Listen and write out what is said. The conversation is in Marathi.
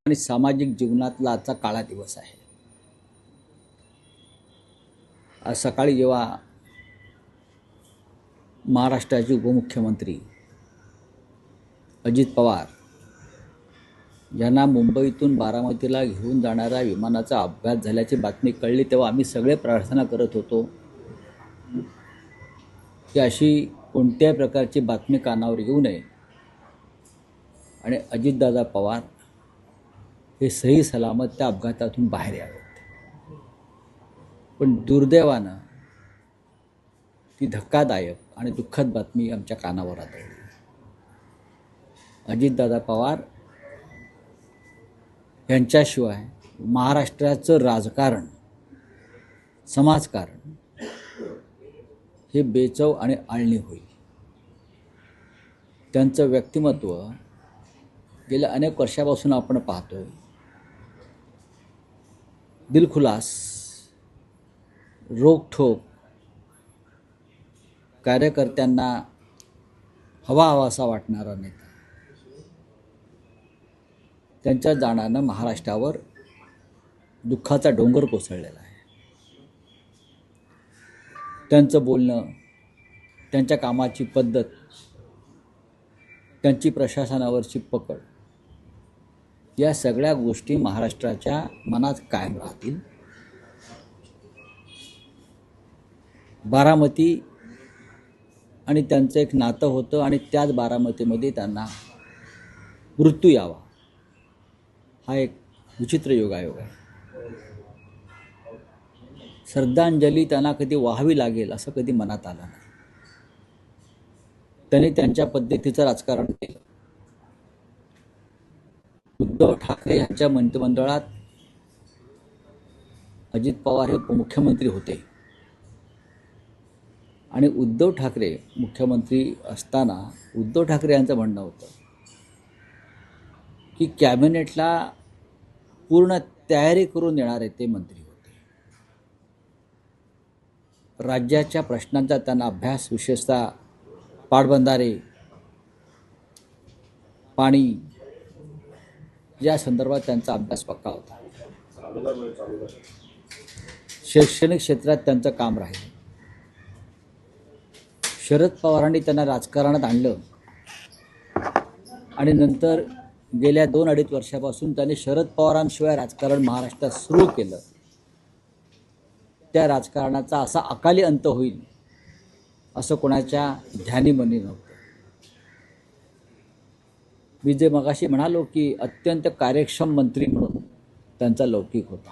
आणि सामाजिक जीवनातला आजचा काळा दिवस आहे। आज सकाळी जेव्हा महाराष्ट्राचे उपमुख्यमंत्री अजित पवार यांना मुंबईतून बारामतीला घेऊन जाणाऱ्या विमानाचा अपघात झाल्याची बातमी कळली तेव्हा आम्ही सगळे प्रार्थना करत होतो की अशी कोणत्याही प्रकारची बातमी कानावर येऊ नये आणि अजितदादा पवार हे सही सलामत त्या अपघातातून बाहेर यावेत। पण दुर्दैवानं ती धक्कादायक आणि दुःखद बातमी आमच्या कानावर आदळली। अजितदादा पवार यांच्याशिवाय महाराष्ट्राचं राजकारण, समाजकारण हे बेचव आणि आळणी होईल। त्यांचं व्यक्तिमत्व गेल्या अनेक वर्षापासून आपण पाहतोय। दिलखुलास, रोखठोक, कार्यकर्त्यांना हवाहवासा वाटणारा नेता। त्यांच्या जाण्यानं महाराष्ट्रावर दुःखाचा डोंगर कोसळलेला आहे। त्यांचं बोलणं, त्यांच्या कामाची पद्धत, त्यांची प्रशासनावरची पकड, या सगळ्या गोष्टी महाराष्ट्राच्या मनात कायम राहतील। बारामती आणि त्यांचं एक नातं होतं आणि त्याच बारामतीमध्ये त्यांना मृत्यू यावा हा एक विचित्र योगायोग आहे। श्रद्धांजली त्यांना कधी वाहावी लागेल असं कधी मनात आलं नाही। त्यांनी त्यांच्या पद्धतीचं राजकारण केलं। उद्धव ठाकरे यांच्या मंत्रिमंडळात अजित पवार हे उपमुख्यमंत्री होते आणि उद्धव ठाकरे मुख्यमंत्री असताना उद्धव ठाकरे यांचं म्हणणं होतं की कॅबिनेटला पूर्ण तयारी करून देणारे ते मंत्री होते। राज्याच्या प्रश्नांचा त्यांना अभ्यास, विशेषतः पाटबंधारे, पाणी या संदर्भात त्यांचा अभ्यास पक्का होता। शैक्षणिक क्षेत्रात त्यांचं काम राहिलं। शरद पवारांनी त्यांना राजकारणात आणलं आणि नंतर गेल्या 2-2.5 वर्षापासून त्यांनी शरद पवारांशिवाय राजकारण महाराष्ट्रात सुरू केलं। त्या राजकारणाचा असा अकाली अंत होईल असं कोणाच्या ध्यानीमनी नव्हतं। मी जे मगाशी म्हणालो की अत्यंत कार्यक्षम मंत्री म्हणून त्यांचा लौकिक होता।